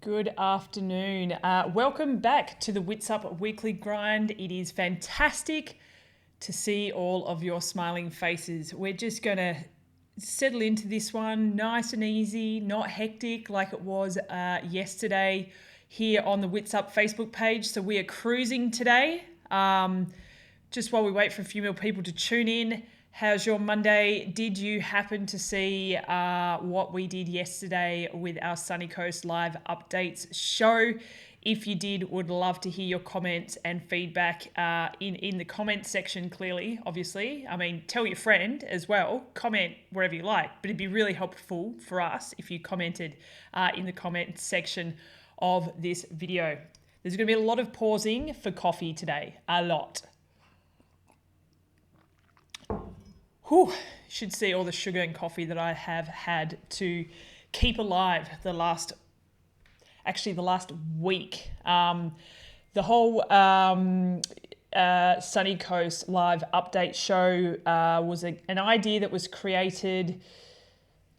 Good afternoon. Welcome back to the Witsup Weekly Grind. It is fantastic to see all of your smiling faces. We're just going to settle into this one nice and easy, not hectic like it was yesterday here on the Witsup Facebook page. So we are cruising today. Just while we wait for a few more people to tune in, how's your Monday? Did you happen to see what we did yesterday with our Sunny Coast Live Updates show? If you did, would love to hear your comments and feedback in the comments section, clearly, obviously. I mean, tell your friend as well. Comment wherever you like. But it'd be really helpful for us if you commented in the comments section of this video. There's going to be a lot of pausing for coffee today. A lot. Whew, should see all the sugar and coffee that I have had to keep alive the last week. The whole Sunny Coast Live Update show was an idea that was created.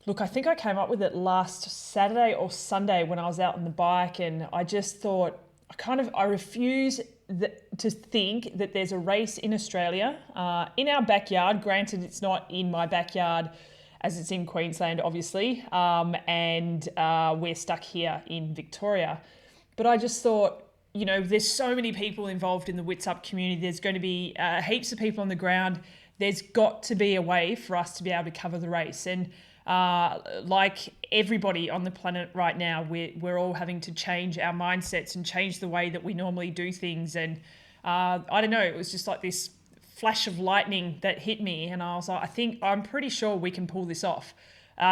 Look, I think I came up with it last Saturday or Sunday when I was out on the bike, and I just thought, I refuse to think that there's a race in Australia, in our backyard. Granted, it's not in my backyard as it's in Queensland, obviously, and we're stuck here in Victoria. But I just thought, there's so many people involved in the Witsup community. There's going to be heaps of people on the ground. There's got to be a way for us to be able to cover the race. And like everybody on the planet right now, we're all having to change our mindsets and change the way that we normally do things. And I don't know, it was just like this flash of lightning that hit me, and I was like, I'm pretty sure we can pull this off.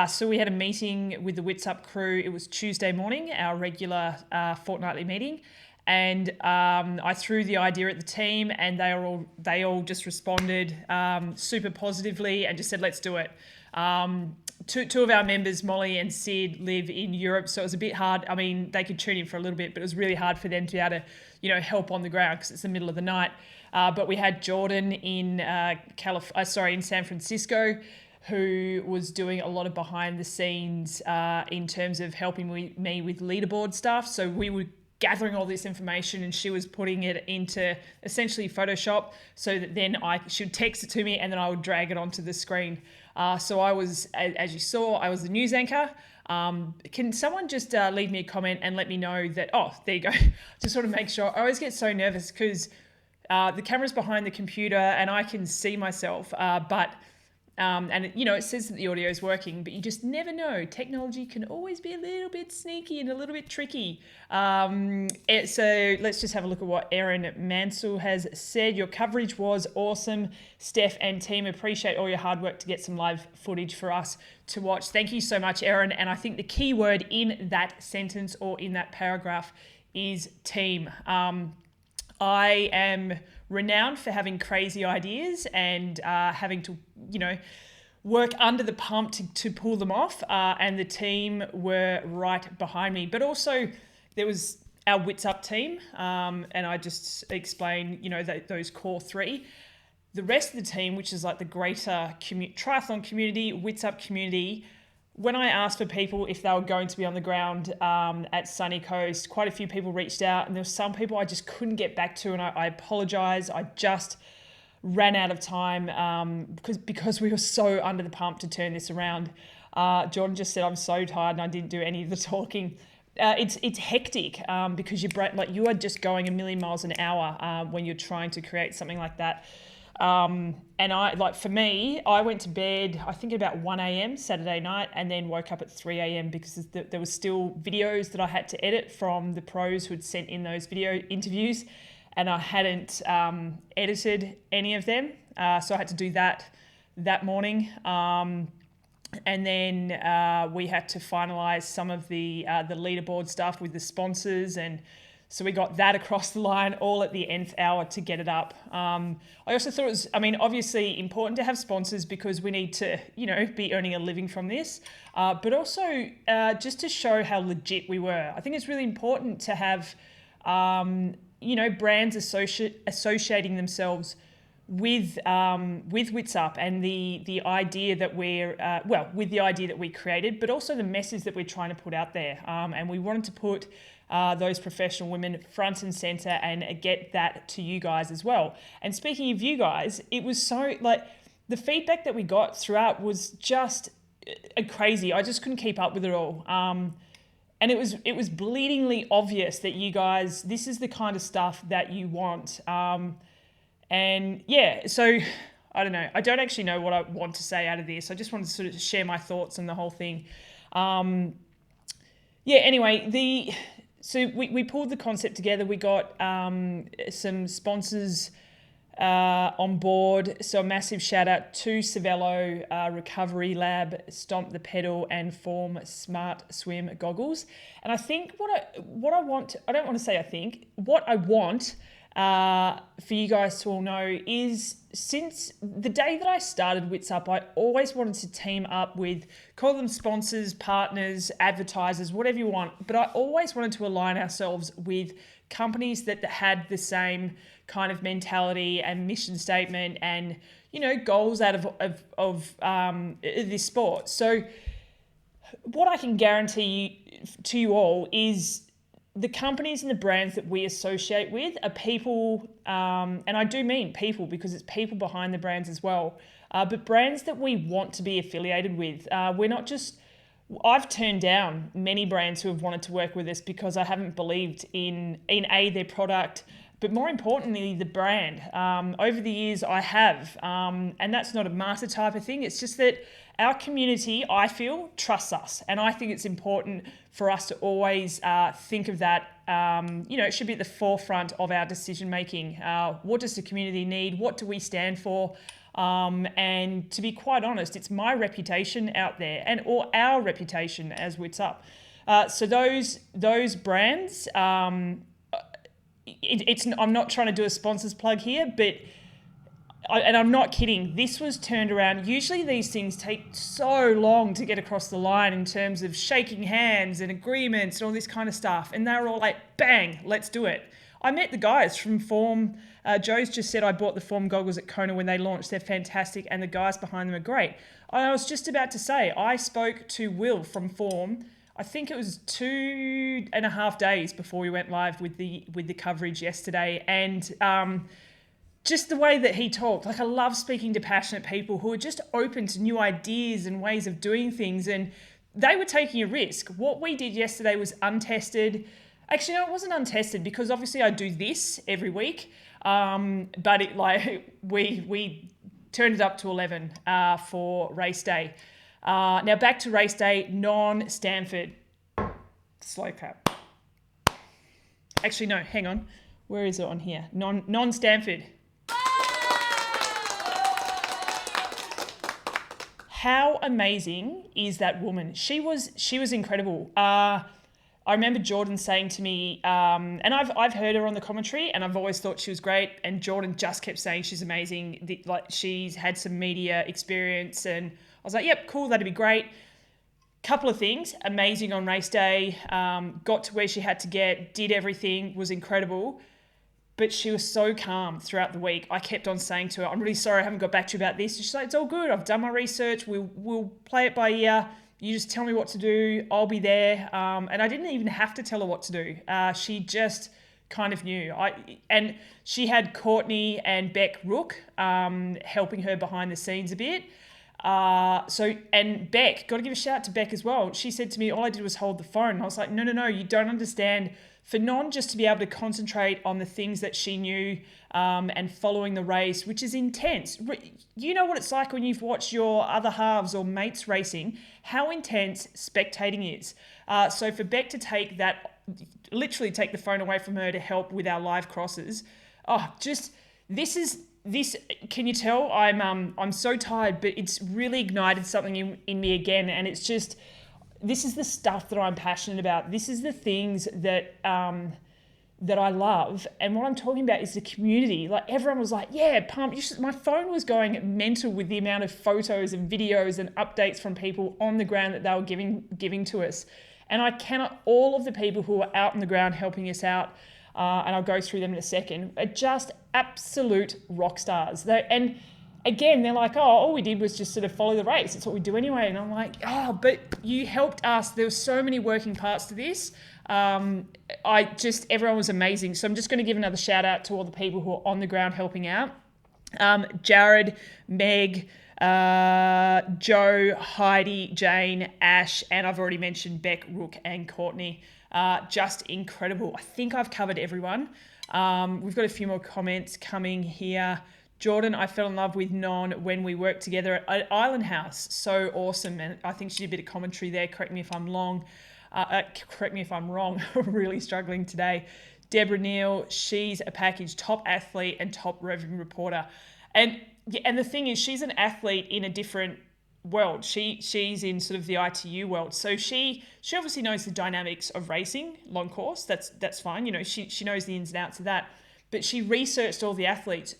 So we had a meeting with the Witsup crew. It was Tuesday morning, our regular fortnightly meeting, and I threw the idea at the team, and they all just responded super positively and just said, let's do it. Two of our members, Molly and Sid, live in Europe, so it was a bit hard. I mean, they could tune in for a little bit, but it was really hard for them to be able to, help on the ground because it's the middle of the night. But we had Jordan in in San Francisco, who was doing a lot of behind the scenes in terms of helping me with leaderboard stuff. So we were gathering all this information, and she was putting it into essentially Photoshop so that then she would text it to me, and then I would drag it onto the screen. So I was, as you saw, I was the news anchor. Can someone just leave me a comment and let me know that, there you go, to sort of make sure. I always get so nervous because the camera's behind the computer and I can see myself, it says that the audio is working, but you just never know. Technology can always be a little bit sneaky and a little bit tricky. So let's just have a look at what Erin Mansell has said. Your coverage was awesome. Steph and team, appreciate all your hard work to get some live footage for us to watch. Thank you so much, Erin. And I think the key word in that sentence or in that paragraph is team. I am renowned for having crazy ideas and having to, work under the pump to pull them off. And the team were right behind me. But also there was our Witsup team. And I just explained, those core three. The rest of the team, which is like the greater triathlon community, Witsup community, when I asked for people if they were going to be on the ground at Sunny Coast, quite a few people reached out, and there were some people I just couldn't get back to, and I apologise. I just ran out of time because we were so under the pump to turn this around. Jordan just said, I'm so tired and I didn't do any of the talking. It's hectic because you are just going a million miles an hour when you're trying to create something like that. And for me, I went to bed, I think about 1 a.m. Saturday night, and then woke up at 3 a.m. because there was still videos that I had to edit from the pros who had sent in those video interviews, and I hadn't edited any of them. So I had to do that morning. And then we had to finalize some of the leaderboard stuff with the sponsors, and so we got that across the line all at the nth hour to get it up. I also thought it was, obviously important to have sponsors because we need to, be earning a living from this, but also just to show how legit we were. I think it's really important to have, brands associating themselves with Witsup and the idea that with the idea that we created, but also the message that we're trying to put out there. And we wanted to put those professional women front and center and get that to you guys as well. And speaking of you guys, it was so like the feedback that we got throughout was just crazy. I just couldn't keep up with it all. And it was bleedingly obvious that you guys, this is the kind of stuff that you want. And yeah, so I don't know. I don't actually know what I want to say out of this. I just wanted to sort of share my thoughts on the whole thing. Anyway, so we pulled the concept together. We got some sponsors on board. So a massive shout out to Cervelo, Recovery Lab, Stomp the Pedal, and Form Smart Swim Goggles. And I think what I want for you guys to all know is, since the day that I started Witsup, I always wanted to team up with, call them sponsors, partners, advertisers, whatever you want. But I always wanted to align ourselves with companies that had the same kind of mentality and mission statement and, goals out of this sport. So what I can guarantee to you all is the companies and the brands that we associate with are people, and I do mean people because it's people behind the brands as well, but brands that we want to be affiliated with. We're not just, I've turned down many brands who have wanted to work with us because I haven't believed in their product, but more importantly, the brand. Over the years, I have, and that's not a master type of thing. It's just that our community, I feel, trusts us. And I think it's important for us to always think of that. It should be at the forefront of our decision making. What does the community need? What do we stand for? And to be quite honest, it's my reputation out there or our reputation as Witsup. So those brands, I'm not trying to do a sponsors plug here, but and I'm not kidding, this was turned around. Usually these things take so long to get across the line in terms of shaking hands and agreements and all this kind of stuff. And they were all like, bang, let's do it. I met the guys from Form. Joe's just said I bought the Form goggles at Kona when they launched. They're fantastic, and the guys behind them are great. I was just about to say, I spoke to Will from Form. I think it was 2.5 days before we went live with the coverage yesterday, and just the way that he talked, like I love speaking to passionate people who are just open to new ideas and ways of doing things, and they were taking a risk. What we did yesterday was untested. Actually, no, it wasn't untested because obviously I do this every week, but we turned it up to 11 for race day. Now back to race day, non-Stanford. Slow clap. Actually, no, hang on. Where is it on here? Non-Stanford. How amazing is that woman? She was incredible. I remember Jordan saying to me, and I've heard her on the commentary, and I've always thought she was great. And Jordan just kept saying she's amazing. She's had some media experience, and I was like, yep, cool, that'd be great. Couple of things, amazing on race day. Got to where she had to get, did everything, was incredible. But she was so calm throughout the week. I kept on saying to her, I'm really sorry I haven't got back to you about this. And she's like, it's all good. I've done my research. We'll play it by ear. You just tell me what to do. I'll be there. And I didn't even have to tell her what to do. She just kind of knew. And she had Courtney and Beck Rook helping her behind the scenes a bit. And Beck, got to give a shout out to Beck as well. She said to me, all I did was hold the phone. And I was like, no, you don't understand. For Non just to be able to concentrate on the things that she knew and following the race, which is intense. You know what it's like when you've watched your other halves or mates racing, how intense spectating is. So for Beck to literally take the phone away from her to help with our live crosses, this, can you tell? I'm so tired, but it's really ignited something in me again, and it's just, this is the stuff that I'm passionate about. This is the things that I love. And what I'm talking about is the community. Like everyone was like, yeah, pump. My phone was going mental with the amount of photos and videos and updates from people on the ground that they were giving to us. And all of the people who were out on the ground helping us out, and I'll go through them in a second, are just absolute rock stars. And again, they're like, oh, all we did was just sort of follow the race. It's what we do anyway. And I'm like, oh, but you helped us. There were so many working parts to this. Everyone was amazing. So I'm just going to give another shout out to all the people who are on the ground helping out. Jared, Meg, Joe, Heidi, Jane, Ash, and I've already mentioned Beck, Rook, and Courtney. Just incredible. I think I've covered everyone. We've got a few more comments coming here. Jordan, I fell in love with Non when we worked together at Island House. So awesome. And I think she did a bit of commentary there. Correct me if I'm wrong. I'm really struggling today. Deborah Neal, she's a package, top athlete and top roving reporter. And the thing is, she's an athlete in a different world. She's in sort of the ITU world. So she obviously knows the dynamics of racing, long course. That's fine. You know, she knows the ins and outs of that. But she researched all the athletes.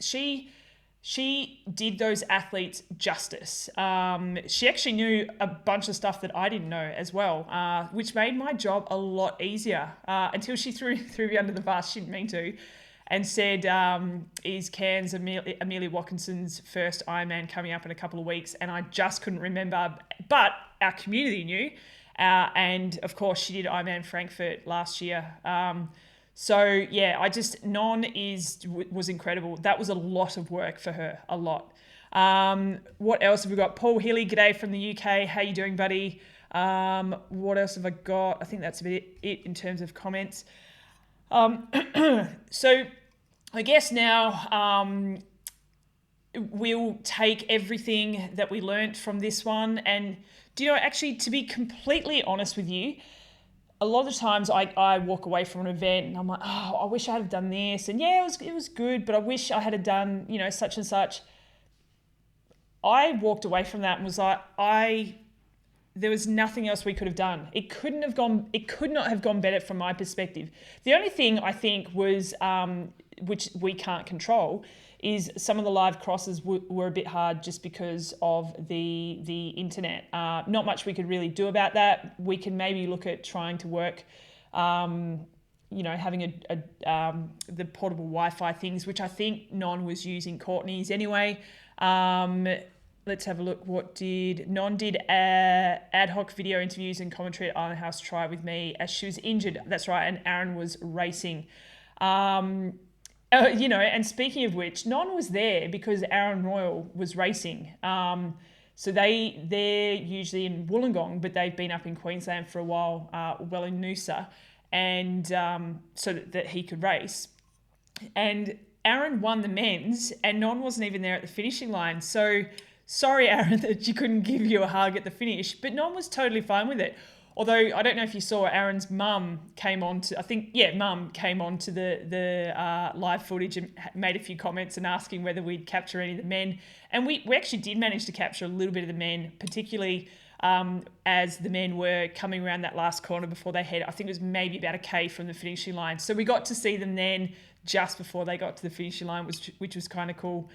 She did those athletes justice. She actually knew a bunch of stuff that I didn't know as well, which made my job a lot easier until she threw me under the bus. She didn't mean to, and said, is Cairns Amelia Watkinson's first Ironman coming up in a couple of weeks? And I just couldn't remember, but our community knew. And of course, she did Ironman Frankfurt last year. So yeah, Non was incredible. That was a lot of work for her, a lot. What else have we got? Paul Healy, g'day from the UK. How you doing, buddy? What else have I got? I think that's a bit it in terms of comments. So I guess now we'll take everything that we learnt from this one. And actually, to be completely honest with you, a lot of times I walk away from an event and I'm like, oh, I wish I had done this. And yeah, it was good, but I wish I had done, such and such. I walked away from that and was like, there was nothing else we could have done. It could not have gone better from my perspective. The only thing I think was, which we can't control, is some of the live crosses were a bit hard just because of the internet. Not much we could really do about that. We can maybe look at trying to work, having the portable Wi-Fi things, which I think Non was using Courtney's anyway. Let's have a look. Non did ad hoc video interviews and commentary at Island House Try with me as she was injured. That's right, and Aaron was racing. And speaking of which, Non was there because Aaron Royal was racing. So they're usually in Wollongong, but they've been up in Queensland for a while, well in Noosa, and so that he could race. And Aaron won the men's, and Non wasn't even there at the finishing line. So sorry, Aaron, that she couldn't give you a hug at the finish, but Non was totally fine with it. Although I don't know if you saw, Aaron's mum came on to, the live footage and made a few comments and asking whether we'd capture any of the men. And we actually did manage to capture a little bit of the men, particularly as the men were coming around that last corner before they I think it was maybe about a K from the finishing line. So we got to see them then just before they got to the finishing line, which was kind of cool.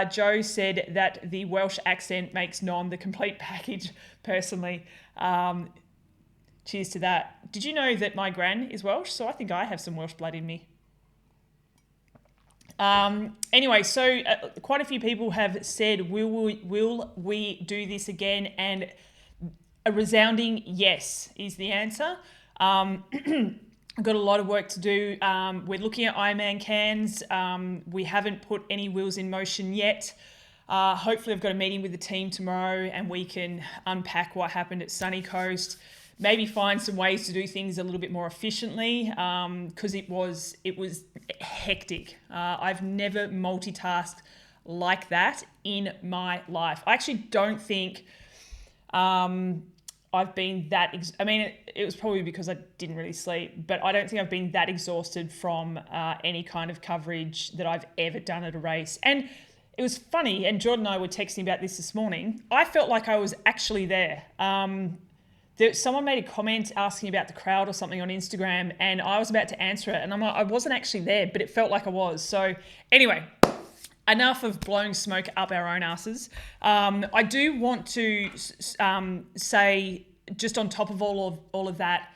Joe said that the Welsh accent makes Non the complete package, personally. Cheers to that. Did you know that my gran is Welsh? So I think I have some Welsh blood in me. Anyway, so quite a few people have said, will we do this again? And a resounding yes is the answer. I've got a lot of work to do. We're looking at Ironman Cairns. We haven't put any wheels in motion yet. Hopefully I've got a meeting with the team tomorrow and we can unpack what happened at Sunny Coast. Maybe find some ways to do things a little bit more efficiently, because it was hectic. I've never multitasked like that in my life. I actually don't think I've been that... it was probably because I didn't really sleep, but I don't think I've been that exhausted from any kind of coverage that I've ever done at a race. And it was funny, and Jordan and I were texting about this morning. I felt like I was actually there. Someone made a comment asking about the crowd or something on Instagram, and I was about to answer it, and I'm like, I wasn't actually there, but it felt like I was. So anyway, enough of blowing smoke up our own asses. I do want to say, just on top of all of that,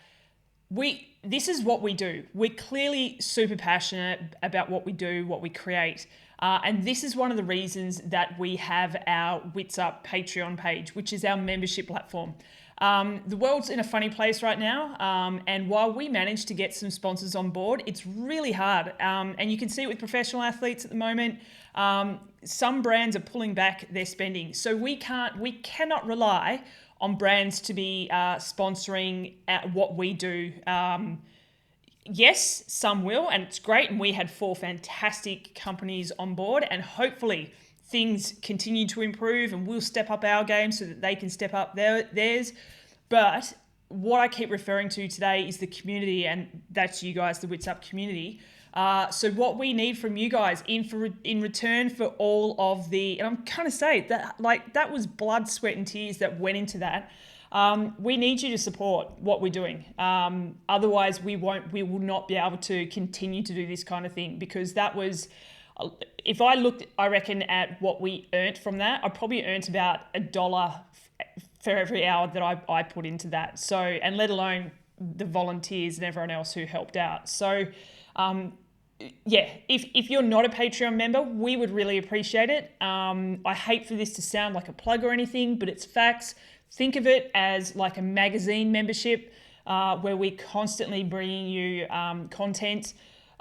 this is what we do. We're clearly super passionate about what we do, what we create. And this is one of the reasons that we have our Witsup Patreon page, which is our membership platform. The world's in a funny place right now. And while we managed to get some sponsors on board, it's really hard. And you can see it with professional athletes at the moment. Some brands are pulling back their spending. So we cannot rely on brands to be sponsoring what we do. Yes, some will, and it's great. And we had 4 fantastic companies on board, and hopefully things continue to improve and we'll step up our game so that they can step up theirs. But what I keep referring to today is the community, and that's you guys, the Witsup community. So what we need from you guys in return for all of the, and I'm kind of saying that that was blood, sweat, and tears that went into that. We need you to support what we're doing. Otherwise, we will not be able to continue to do this kind of thing, because that was, if I looked, I reckon, at what we earned from that, I probably earned about $1 for every hour that I put into that. So, and let alone the volunteers and everyone else who helped out. So, yeah, if you're not a Patreon member, we would really appreciate it. I hate for this to sound like a plug or anything, but it's facts. Think of it as like a magazine membership where we're constantly bringing you content.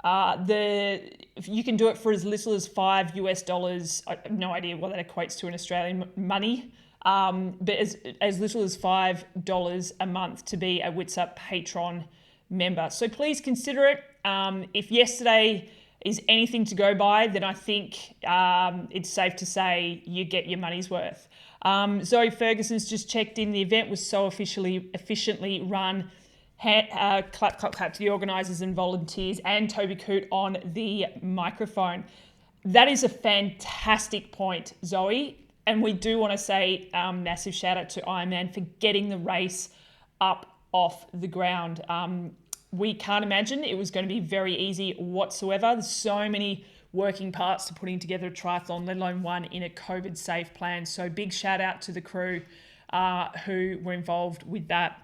If you can do it for as little as $5. I have no idea what that equates to in Australian money, but as little as $5 a month to be a Witsup Patreon member. So please consider it. If yesterday is anything to go by, then I think it's safe to say you get your money's worth. Zoe Ferguson's just checked in. The event was so efficiently run. Clap, clap, clap to the organisers and volunteers, and Toby Coote on the microphone. That is a fantastic point, Zoe. And we do want to say massive shout out to Ironman for getting the race up off the ground. We can't imagine it was going to be very easy whatsoever. There's so many working parts to putting together a triathlon, let alone one in a COVID-safe plan. So big shout out to the crew who were involved with that.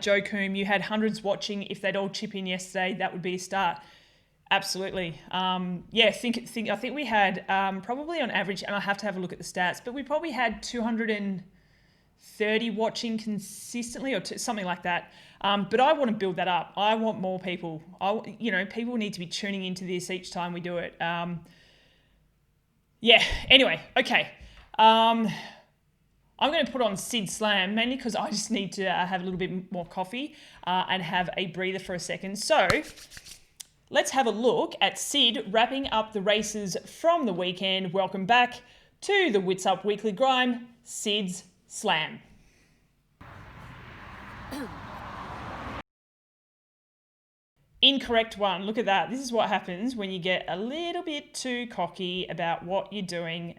Joe Coombe, you had hundreds watching. If they'd all chip in yesterday, that would be a start. Absolutely. Yeah, I think we had probably on average, and I have to have a look at the stats, but we probably had 230 watching consistently, or something like that. But I want to build that up. I want more people. People need to be tuning into this each time we do it. Yeah. Anyway, okay. I'm going to put on Sid Slam, mainly because I just need to have a little bit more coffee and have a breather for a second. So let's have a look at Sid wrapping up the races from the weekend. Welcome back to the Witsup Weekly Grime, Sid's Slam. Incorrect one. Look at that. This is what happens when you get a little bit too cocky about what you're doing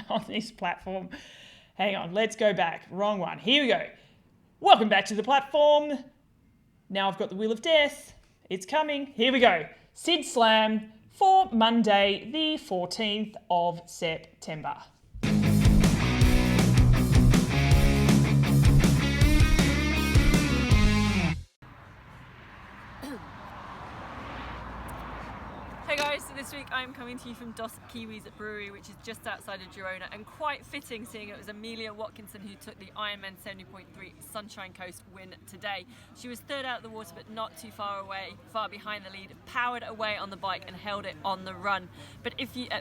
on this platform. Hang on, let's go back. Wrong one. Here we go. Welcome back to the platform. Now I've got the Wheel of Death. It's coming. Here we go. Sid Slam for Monday, the 14th of September. Hey guys, so this week I'm coming to you from Dos Kiwis Brewery, which is just outside of Girona, and quite fitting seeing it was Amelia Watkinson who took the Ironman 70.3 Sunshine Coast win today. She was third out of the water but not too far behind the lead, powered away on the bike and held it on the run. But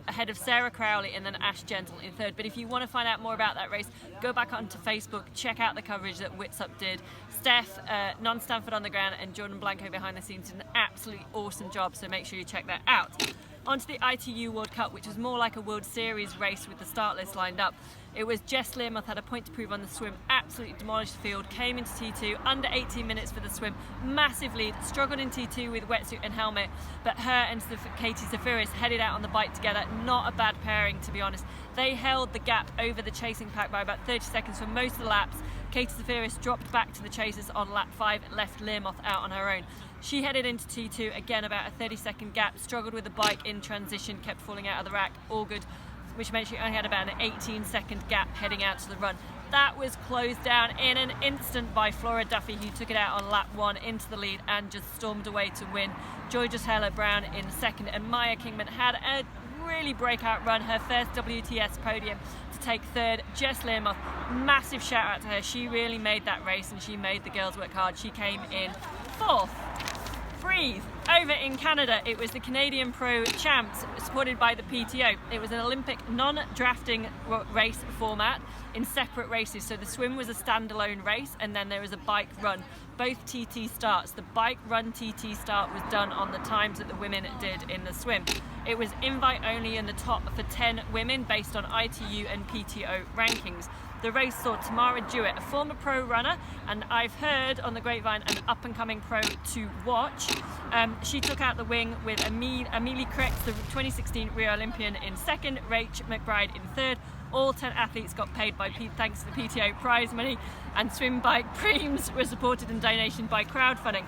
ahead of Sarah Crowley and then Ash Gentle in third. But if you want to find out more about that race, go back onto Facebook, check out the coverage that Witsup did. Steph, Non-Stanford on the ground, and Jordan Blanco behind the scenes did an absolutely awesome job, so make sure you check that out. Onto the ITU World Cup, which was more like a World Series race with the start list lined up. It was Jess Learmonth had a point to prove on the swim, absolutely demolished the field, came into T2, under 18 minutes for the swim, massive lead, struggled in T2 with wetsuit and helmet, but her and Katie Zafiris headed out on the bike together, not a bad pairing to be honest. They held the gap over the chasing pack by about 30 seconds for most of the laps. Katie Zafiris dropped back to the chasers on lap 5 and left Learmonth out on her own. She headed into T2, again about a 30-second gap, struggled with the bike in transition, kept falling out of the rack, all good, which meant she only had about an 18-second gap heading out to the run. that was closed down in an instant by Flora Duffy, who took it out on lap 1 into the lead and just stormed away to win. Georgia Taylor-Brown in second, and Maya Kingman had a really breakout run, her first WTS podium, to take third. Jess Learmonth, massive shout out to her. She really made that race and she made the girls work hard. She came in fourth. Breathe. Over in Canada, it was the Canadian Pro Champs supported by the PTO. It was an Olympic non-drafting race format in separate races. So the swim was a standalone race and then there was a bike run. Both TT starts. The bike run TT start was done on the times that the women did in the swim. It was invite only in the top for 10 women based on ITU and PTO rankings. The race saw Tamara Jewett, a former pro runner, and I've heard on the grapevine an up-and-coming pro to watch. She took out the wing with Amelie Kretz, the 2016 Rio Olympian, in second, Rach McBride in third. All 10 athletes got paid thanks to the PTO prize money, and swim bike preems were supported and donation by crowdfunding.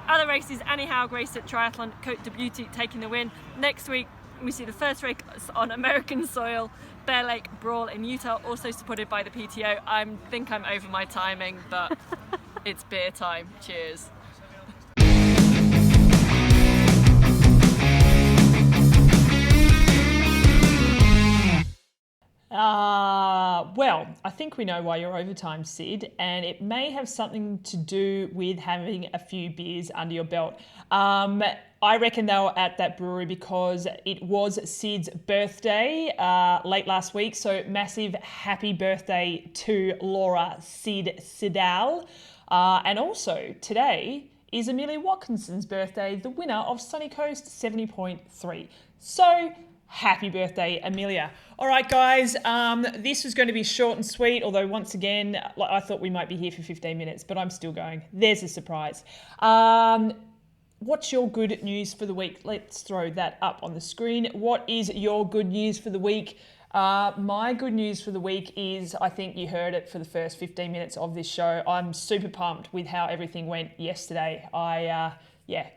Other races, Annie Haug raced at Triathlon Côte de Beauty, taking the win. Next week, we see the first race on American soil, Bear Lake Brawl in Utah, also supported by the PTO. I think I'm over my timing, but it's beer time. Cheers. Well, I think we know why you're overtime, Sid, and it may have something to do with having a few beers under your belt. I reckon they were at that brewery because it was Sid's birthday late last week, so massive happy birthday to Laura Sidal. And also today is Amelia Watkinson's birthday, the winner of Sunny Coast 70.3. So happy birthday, Amelia. All right, guys, this was going to be short and sweet, although once again, I thought we might be here for 15 minutes, but I'm still going. There's a surprise. What's your good news for the week? Let's throw that up on the screen. What is your good news for the week? My good news for the week is, I think you heard it for the first 15 minutes of this show. I'm super pumped with how everything went yesterday. I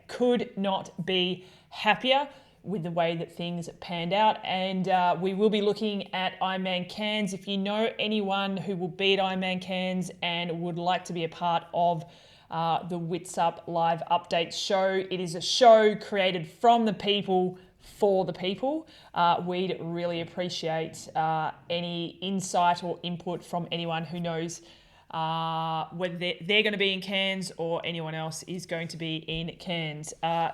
could not be happier with the way that things panned out, and we will be looking at Ironman Cairns. If you know anyone who will be at Ironman Cairns and would like to be a part of the Witsup live update show, it is a show created from the people for the people. We'd really appreciate any insight or input from anyone who knows whether they're going to be in Cairns or anyone else is going to be in Cairns.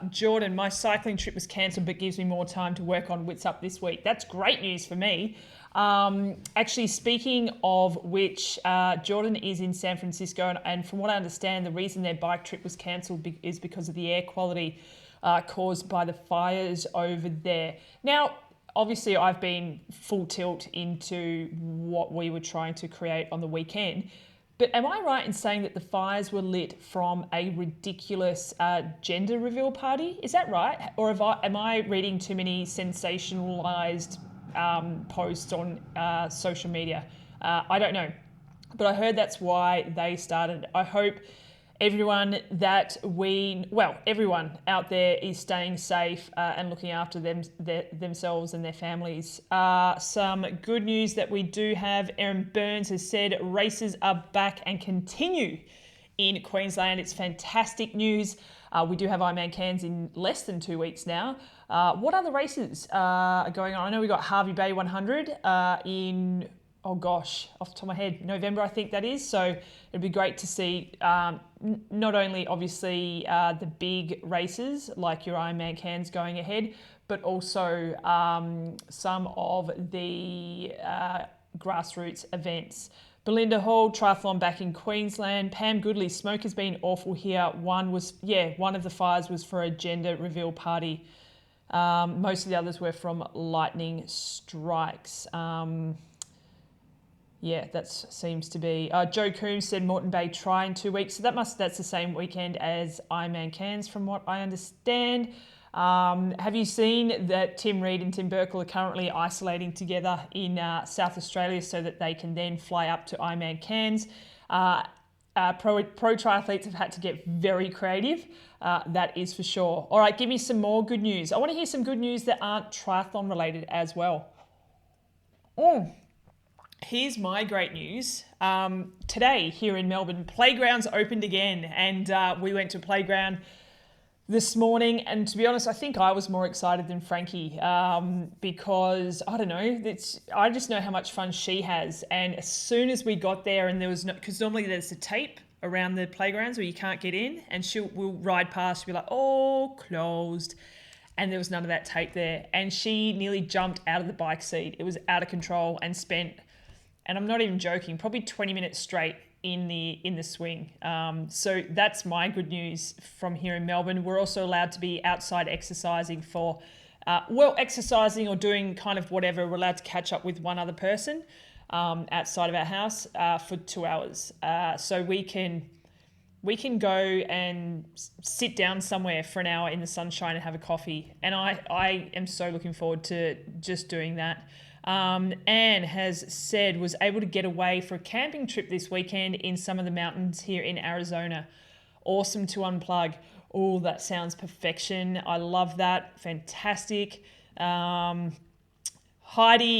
Jordan, my cycling trip was cancelled but gives me more time to work on Witsup this week. That's great news for me. Actually, speaking of which, Jordan is in San Francisco, and from what I understand, the reason their bike trip was cancelled is because of the air quality caused by the fires over there. Now, obviously, I've been full tilt into what we were trying to create on the weekend. But am I right in saying that the fires were lit from a ridiculous gender reveal party? Is that right? Or am I reading too many sensationalized posts on social media? I don't know. But I heard that's why they started. I hope everyone everyone out there is staying safe and looking after themselves and their families. Some good news that we do have. Erin Burns has said races are back and continue in Queensland. It's fantastic news. We do have Ironman Cairns in less than 2 weeks now. What other races are going on? I know we got Harvey Bay 100 in, oh gosh, off the top of my head, November, I think that is. So it'd be great to see not only obviously the big races like your Ironman Cairns going ahead, but also some of the grassroots events. Belinda Hall, triathlon back in Queensland. Pam Goodley, smoke has been awful here. One of the fires was for a gender reveal party. Most of the others were from lightning strikes. That seems to be. Joe Coombs said Moreton Bay try in 2 weeks. So that's the same weekend as Ironman Cairns from what I understand. Have you seen that Tim Reed and Tim Burkle are currently isolating together in South Australia so that they can then fly up to Ironman Cairns? Pro triathletes have had to get very creative, that is for sure. All right, give me some more good news. I want to hear some good news that aren't triathlon related as well. Here's my great news. Today here in Melbourne, playgrounds opened again, and we went to a playground this morning. And to be honest, I think I was more excited than Frankie because I don't know. I just know how much fun she has. And as soon as we got there, and there was no, because normally there's a tape around the playgrounds where you can't get in, and we'll ride past, she'll be like, "Oh, closed." And there was none of that tape there. And she nearly jumped out of the bike seat. It was out of control, and spent, and I'm not even joking, probably 20 minutes straight in the swing. So that's my good news from here in Melbourne. We're also allowed to be outside exercising for, exercising or doing kind of whatever. We're allowed to catch up with one other person outside of our house for 2 hours. So we can go and sit down somewhere for an hour in the sunshine and have a coffee. And I am so looking forward to just doing that. Anne has said was able to get away for a camping trip this weekend in some of the mountains here in Arizona. Awesome to unplug. Oh, that sounds perfection. I love that. Fantastic. Heidi,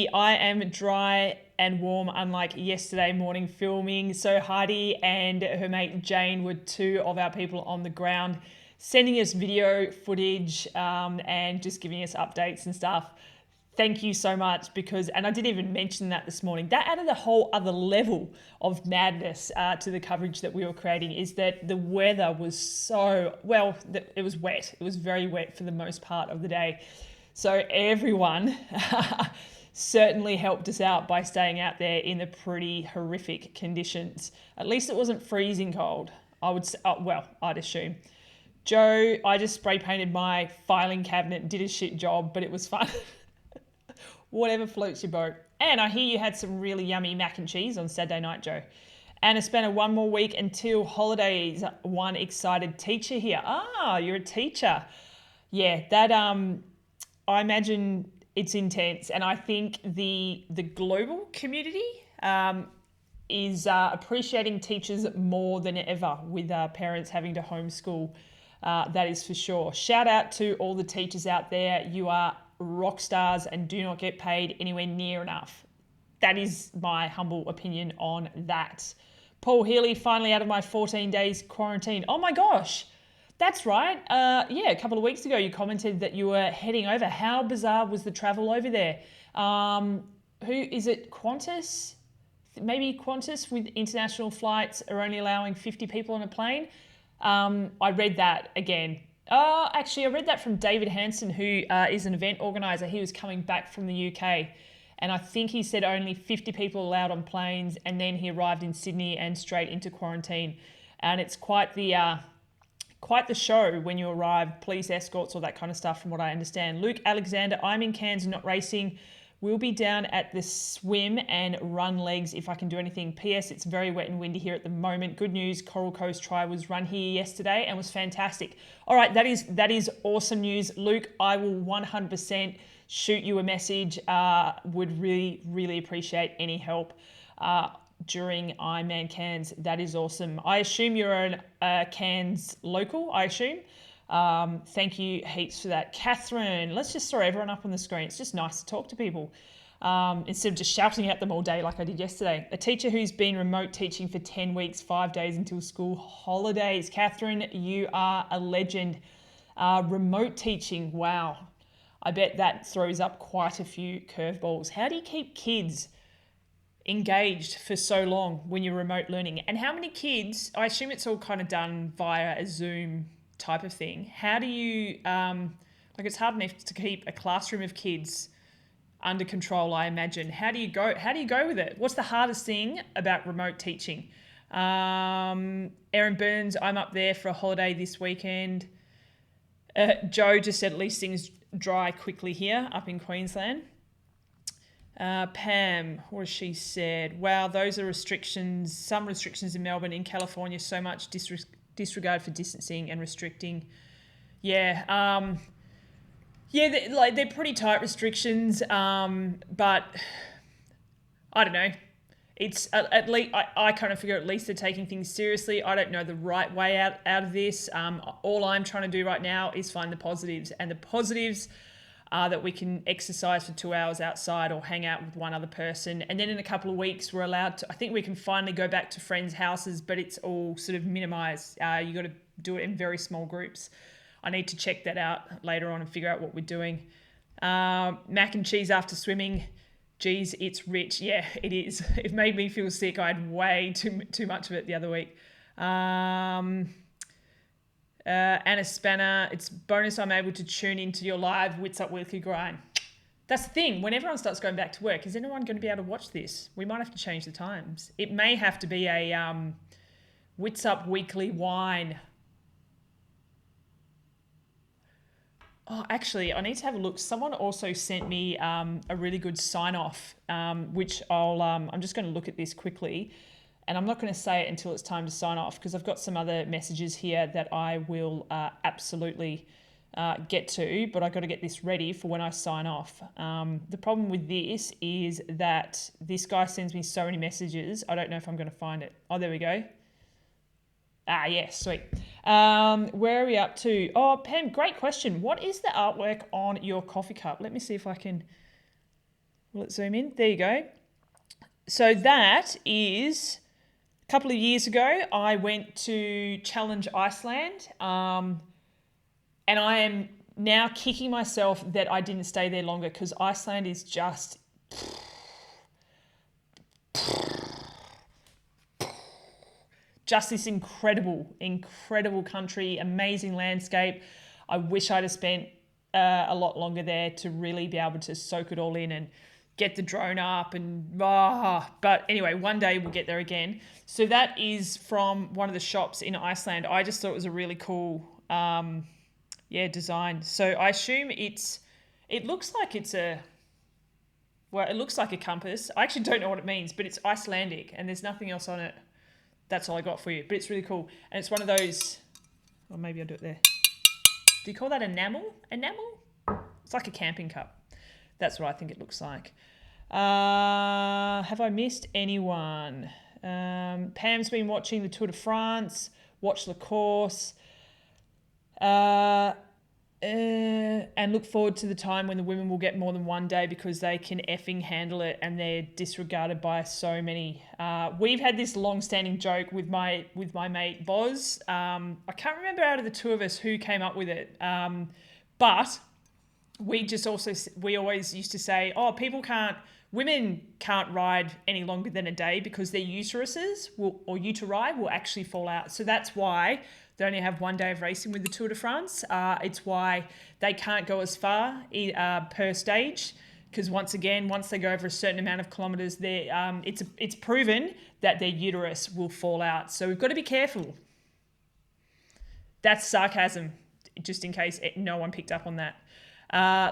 I am dry and warm, unlike yesterday morning filming. So Heidi and her mate Jane were two of our people on the ground, sending us video footage and just giving us updates and stuff. Thank you so much, and I didn't even mention that this morning. That added a whole other level of madness to the coverage that we were creating, is that the weather was it was wet. It was very wet for the most part of the day. So everyone certainly helped us out by staying out there in the pretty horrific conditions. At least it wasn't freezing cold, I would say. I'd assume. Joe, I just spray painted my filing cabinet and did a shit job, but it was fun. Whatever floats your boat. And I hear you had some really yummy mac and cheese on Saturday night, Joe. And it's been one more week until holidays. One excited teacher here. Ah, you're a teacher. Yeah, that I imagine it's intense. And I think the global community is appreciating teachers more than ever, with parents having to homeschool. That is for sure. Shout out to all the teachers out there. You are rock stars and do not get paid anywhere near enough. That is my humble opinion on that. Paul Healy, finally out of my 14 days quarantine. Oh my gosh, that's right. A couple of weeks ago you commented that you were heading over. How bizarre was the travel over there? Who is it? Qantas? Maybe Qantas, with international flights, are only allowing 50 people on a plane. I read that again. Actually, I read that from David Hanson, who is an event organizer. He was coming back from the UK, and I think he said only 50 people allowed on planes, and then he arrived in Sydney and straight into quarantine. And it's quite the show when you arrive, police escorts, all that kind of stuff, from what I understand. Luke Alexander, I'm in Cairns, not racing. We'll be down at the swim and run legs if I can do anything. P.S. It's very wet and windy here at the moment. Good news, Coral Coast Tri was run here yesterday and was fantastic. All right, that is awesome news. Luke, I will 100% shoot you a message. Would really, really appreciate any help during Ironman Cairns. That is awesome. I assume you're a Cairns local, I assume. Thank you heaps for that. Catherine, let's just throw everyone up on the screen. It's just nice to talk to people instead of just shouting at them all day like I did yesterday. A teacher who's been remote teaching for 10 weeks, 5 days until school holidays. Catherine, you are a legend. Remote teaching, wow. I bet that throws up quite a few curveballs. How do you keep kids engaged for so long when you're remote learning? And how many kids, I assume it's all kind of done via a Zoom type of thing. How do you, it's hard enough to keep a classroom of kids under control, I imagine. How do you go with it? What's the hardest thing about remote teaching? Aaron Burns, I'm up there for a holiday this weekend. Joe just said at least things dry quickly here up in Queensland. Pam, what has she said? Wow, those are restrictions, some restrictions in Melbourne. In California, so much disregard for distancing and restricting. They're pretty tight restrictions, but I don't know. It's at least I kind of figure at least they're taking things seriously. I don't know the right way out of this. All I'm trying to do right now is find the positives, and the positives that we can exercise for 2 hours outside or hang out with one other person. And then in a couple of weeks, we're allowed to, I think we can finally go back to friends' houses, but it's all sort of minimized. You got to do it in very small groups. I need to check that out later on and figure out what we're doing. Mac and cheese after swimming. Geez, it's rich. Yeah, it is. It made me feel sick. I had way too much of it the other week. Anna Spanner, it's bonus I'm able to tune into your live Witsup Weekly Grind. That's the thing. When everyone starts going back to work, is anyone going to be able to watch this? We might have to change the times. It may have to be a Witsup Weekly Wine. Oh, actually, I need to have a look. Someone also sent me a really good sign-off, which I'm just going to look at this quickly. And I'm not going to say it until it's time to sign off because I've got some other messages here that I will absolutely get to, but I've got to get this ready for when I sign off. The problem with this is that this guy sends me so many messages, I don't know if I'm going to find it. Oh, there we go. Ah, yes, sweet. Where are we up to? Oh, Pam, great question. What is the artwork on your coffee cup? Let me see if I can... Will it zoom in? There you go. So that is... A couple of years ago, I went to Challenge Iceland, and I am now kicking myself that I didn't stay there longer because Iceland is just this incredible country, amazing landscape. I wish I'd have spent a lot longer there to really be able to soak it all in and get the drone up but anyway, one day we'll get there again. So that is from one of the shops in Iceland. I just thought it was a really cool design. So I assume it looks like it looks like a compass. I actually don't know what it means, but it's Icelandic and there's nothing else on it. That's all I got for you, but it's really cool. And it's one of those, or maybe I'll do it there. Do you call that enamel? It's like a camping cup. That's what I think it looks like. Have I missed anyone? Pam's been watching the Tour de France, watched the course, and look forward to the time when the women will get more than one day because they can effing handle it and they're disregarded by so many. We've had this long-standing joke with my mate Boz. I can't remember out of the two of us who came up with it, but we always used to say, women can't ride any longer than a day because their uteruses uteri will actually fall out. So that's why they only have one day of racing with the Tour de France. It's why they can't go as far per stage because once they go over a certain amount of kilometres, it's proven that their uterus will fall out. So we've got to be careful. That's sarcasm, just in case no one picked up on that.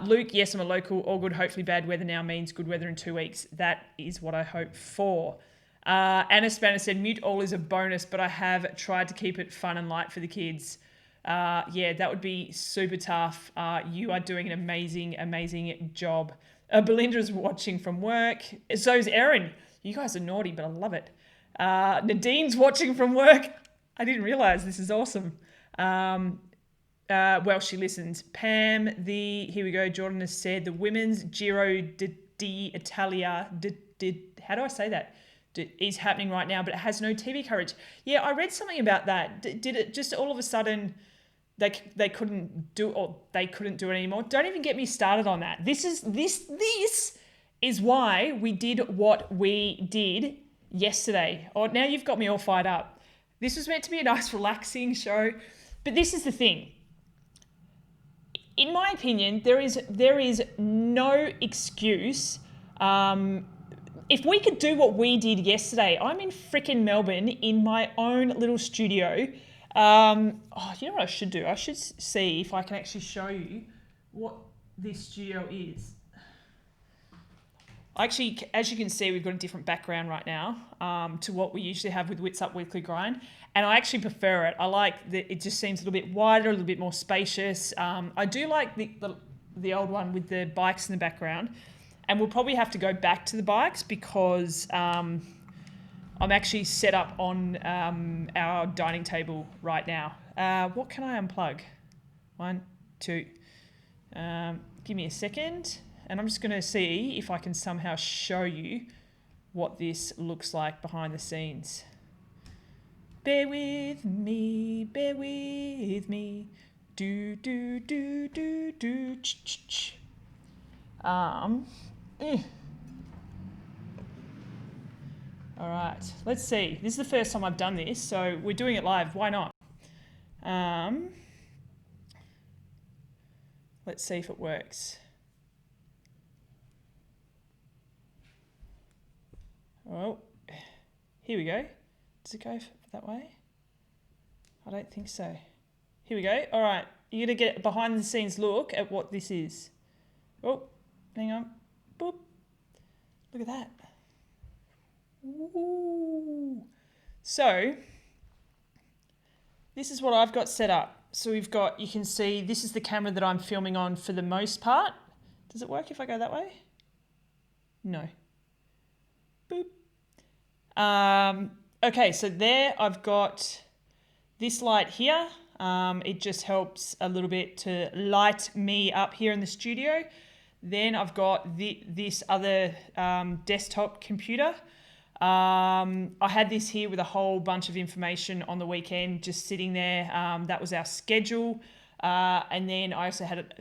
Luke, yes, I'm a local. All good. Hopefully bad weather now means good weather in 2 weeks. That is what I hope for. Anna Spanner said, mute all is a bonus, but I have tried to keep it fun and light for the kids. That would be super tough. You are doing an amazing job. Belinda's watching from work. So is Erin. You guys are naughty, but I love it. Nadine's watching from work. I didn't realise. This is awesome. She listens. Pam, here we go. Jordan has said the women's Giro d'Italia, how do I say that? Is happening right now, but it has no TV coverage. Yeah, I read something about that. Did it just all of a sudden they couldn't do it anymore? Don't even get me started on that. This is why we did what we did yesterday. Oh, now you've got me all fired up. This was meant to be a nice relaxing show, but this is the thing. In my opinion, there is no excuse. If we could do what we did yesterday, I'm in frickin' Melbourne in my own little studio. You know what I should do? I should see if I can actually show you what this studio is. Actually, as you can see, we've got a different background right now to what we usually have with Witsup Weekly Grind. And I actually prefer it. I like that it just seems a little bit wider, a little bit more spacious. I do like the old one with the bikes in the background. And we'll probably have to go back to the bikes because I'm actually set up on our dining table right now. What can I unplug? 1, 2. give me a second, and I'm just going to see if I can somehow show you what this looks like behind the scenes. Bear with me, bear with me. Do, do, do, do, do, ch. Eh. All right, let's see. This is the first time I've done this, so we're doing it live. Why not? Let's see if it works. Oh, here we go. Does it go that way? I don't think so. Here we go. All right, you're going to get a behind the scenes look at what this is. Oh, hang on. Boop. Look at that. Ooh. So, this is what I've got set up. So we've got, you can see, this is the camera that I'm filming on for the most part. Does it work if I go that way? No. Boop. Okay, so there I've got this light here. It just helps a little bit to light me up here in the studio. Then I've got this other desktop computer. I had this here with a whole bunch of information on the weekend just sitting there. That was our schedule. And then I also had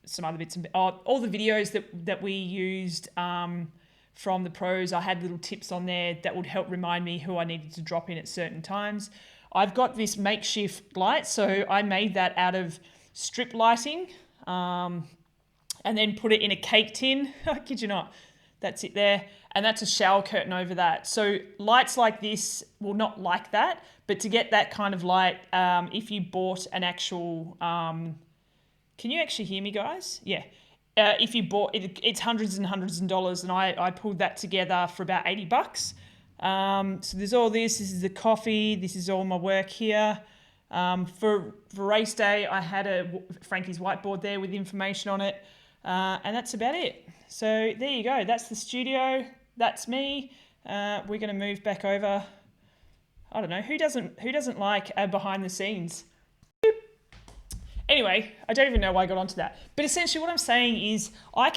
some other bits, all the videos that we used from the pros. I had little tips on there that would help remind me who I needed to drop in at certain times. I've got this makeshift light, so I made that out of strip lighting and then put it in a cake tin. I kid you not. That's it there. And that's a shower curtain over that. So lights like this, well, not like that, but to get that kind of light, if you bought an actual, can you actually hear me, guys? Yeah. If you bought it, it's hundreds and hundreds of dollars, and I pulled that together for about $80. So there's all this. This is the coffee. This is all my work here. For race day, I had Frankie's whiteboard there with information on it, and that's about it. So there you go. That's the studio. That's me. We're going to move back over. I don't know who doesn't like a behind the scenes. Anyway, I don't even know why I got onto that. But essentially what I'm saying is I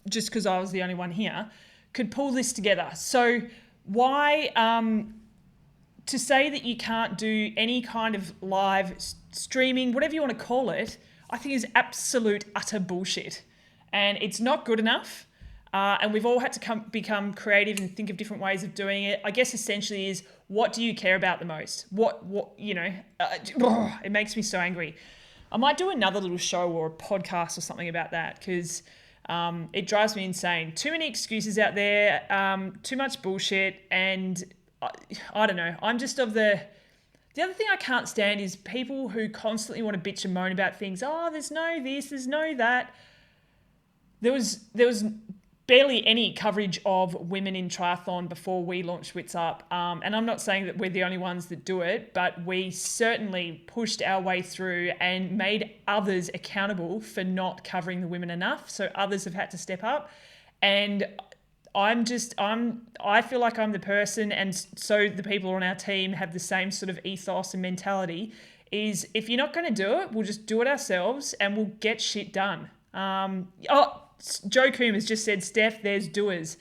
just because I was the only one here, could pull this together. So why, to say that you can't do any kind of live streaming, whatever you want to call it, I think is absolute utter bullshit. And it's not good enough. And we've all had to become creative and think of different ways of doing it. I guess essentially is, what do you care about the most? It makes me so angry. I might do another little show or a podcast or something about that, because it drives me insane. Too many excuses out there, too much bullshit, and I don't know. I'm just of the other thing I can't stand is people who constantly want to bitch and moan about things. Oh, there's no this, there's no that. There was barely any coverage of women in triathlon before we launched Witsup. And I'm not saying that we're the only ones that do it, but we certainly pushed our way through and made others accountable for not covering the women enough. So others have had to step up. And I feel like I'm the person, and so the people on our team have the same sort of ethos and mentality, is if you're not going to do it, we'll just do it ourselves and we'll get shit done. Joe Coombe has just said, Steph, there's doers.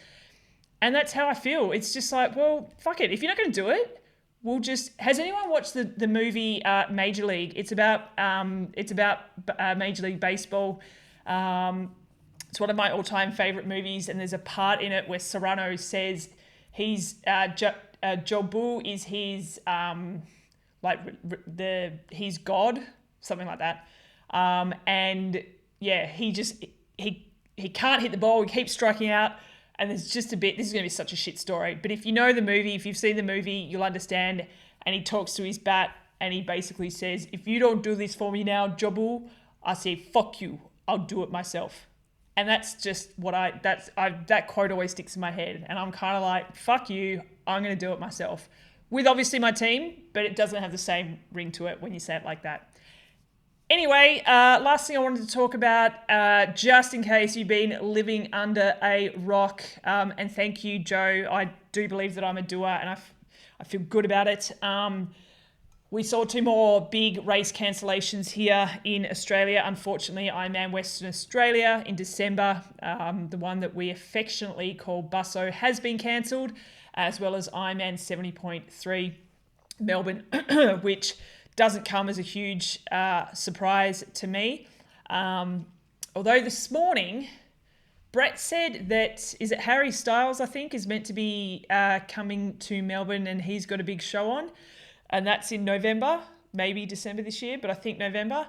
And that's how I feel. It's just like, well, fuck it. If you're not going to do it, we'll just... Has anyone watched the movie Major League? It's about Major League Baseball. It's one of my all-time favourite movies, and there's a part in it where Serrano says he's... Jobu is his... he's God, something like that. And yeah, he can't hit the ball. He keeps striking out. And there's just a bit, this is going to be such a shit story. But if you know the movie, if you've seen the movie, you'll understand. And he talks to his bat and he basically says, if you don't do this for me now, Jobu, I say, fuck you. I'll do it myself. And that's just what that quote always sticks in my head. And I'm kind of like, fuck you. I'm going to do it myself. With obviously my team, but it doesn't have the same ring to it when you say it like that. Anyway, last thing I wanted to talk about, just in case you've been living under a rock, and thank you, Joe. I do believe that I'm a doer, and I feel good about it. We saw two more big race cancellations here in Australia. Unfortunately, Ironman Western Australia in December, the one that we affectionately call Busso, has been cancelled, as well as Ironman 70.3 Melbourne, which doesn't come as a huge surprise to me. Although this morning, Brett said that, is it Harry Styles, I think, is meant to be coming to Melbourne, and he's got a big show on. And that's in November, maybe December this year, but I think November.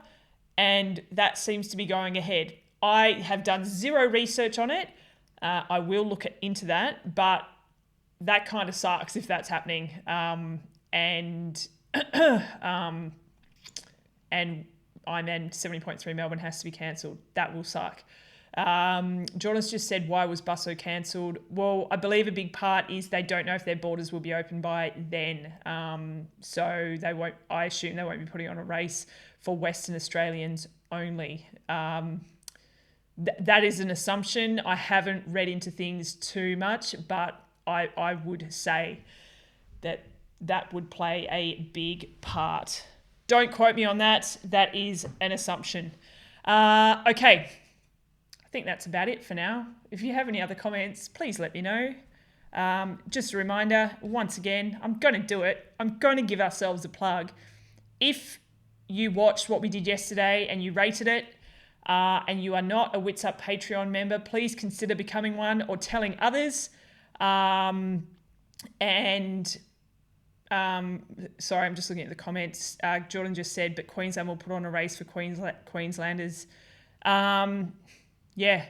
And that seems to be going ahead. I have done zero research on it. I will look into that, but that kind of sucks if that's happening. And Ironman 70.3 Melbourne has to be cancelled. That will suck. Jordan's just said, why was Busso cancelled? Well, I believe a big part is they don't know if their borders will be open by then. So they won't, I assume they won't be putting on a race for Western Australians only. That is an assumption. I haven't read into things too much, but I would say that would play a big part. Don't quote me on that. That is an assumption. Okay. I think that's about it for now. If you have any other comments, please let me know. Just a reminder, once again, I'm going to do it. I'm going to give ourselves a plug. If you watched what we did yesterday and you rated it, and you are not a Witsup Patreon member, please consider becoming one or telling others. Sorry, I'm just looking at the comments. Jordan just said, but Queensland will put on a race for Queenslanders. Yeah.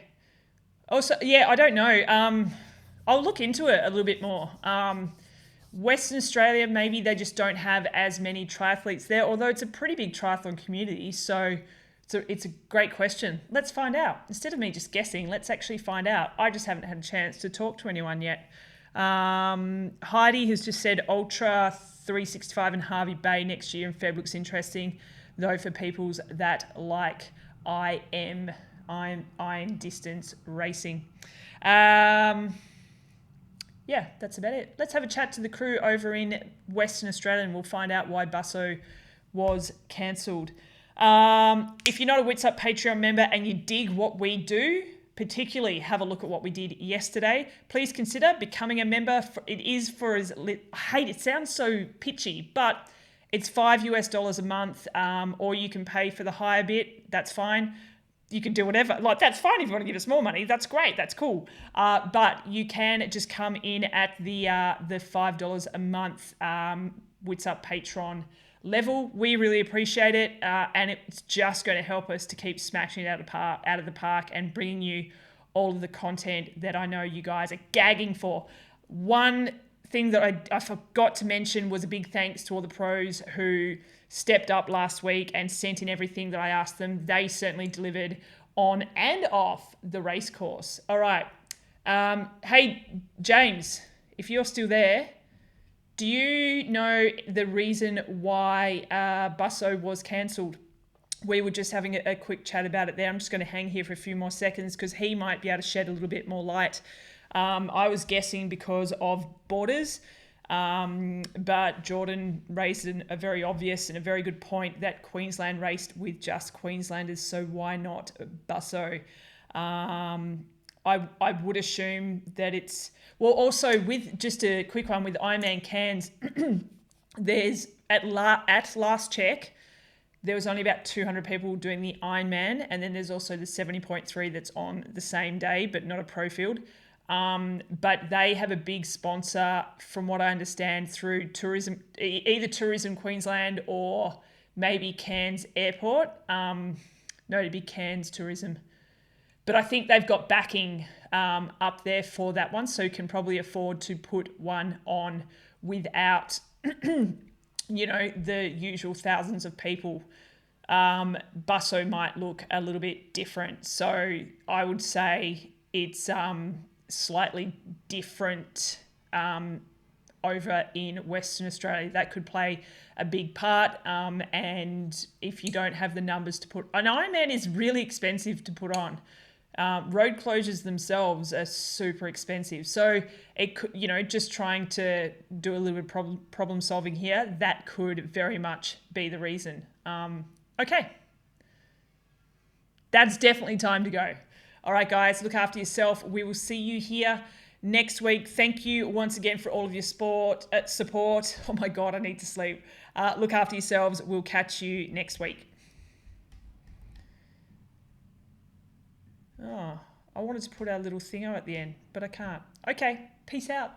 Also, yeah, I don't know. I'll look into it a little bit more. Western Australia, maybe they just don't have as many triathletes there, although it's a pretty big triathlon community. So it's a great question. Let's find out. Instead of me just guessing, let's actually find out. I just haven't had a chance to talk to anyone yet. Heidi has just said Ultra 365 in Harvey Bay next year in Feb looks interesting, though for peoples that like iron distance racing. Yeah, that's about it. Let's have a chat to the crew over in Western Australia and we'll find out why Busso was cancelled. If you're not a Witsup Patreon member and you dig what we do, particularly have a look at what we did yesterday, please consider becoming a member. It sounds so pitchy, but it's $5 a month, or you can pay for the higher bit. That's fine. You can do whatever. Like, that's fine if you want to give us more money. That's great. That's cool. But you can just come in at the $5 a month Witsup Patreon level. We really appreciate it, and it's just going to help us to keep smashing it out of the park and bringing you all of the content that I know you guys are gagging for. One thing that I forgot to mention was a big thanks to all the pros who stepped up last week and sent in everything that I asked them. They certainly delivered on and off the race course. All right. Hey, James, if you're still there, do you know the reason why Busso was cancelled? We were just having a quick chat about it there. I'm just going to hang here for a few more seconds because he might be able to shed a little bit more light. I was guessing because of borders, but Jordan raised a very obvious and a very good point that Queensland raced with just Queenslanders, so why not Busso? I would assume that it's... Well, also, with just a quick one with Ironman Cairns, there's, at last check, there was only about 200 people doing the Ironman, and then there's also the 70.3 that's on the same day, but not a pro field. But they have a big sponsor, from what I understand, through tourism, either Tourism Queensland or maybe Cairns Airport. No, it'd be Cairns Tourism. But I think they've got backing up there for that one, so you can probably afford to put one on without, the usual thousands of people. Busso might look a little bit different. So I would say it's slightly different over in Western Australia. That could play a big part. And if you don't have the numbers to put... An Ironman is really expensive to put on. Road closures themselves are super expensive. So it could, just trying to do a little bit of problem solving here, that could very much be the reason. Okay, that's definitely time to go. All right, guys, look after yourself. We will see you here next week. Thank you once again for all of your support. Oh my God, I need to sleep. Look after yourselves. We'll catch you next week. Oh, I wanted to put our little thingo at the end, but I can't. Okay, peace out.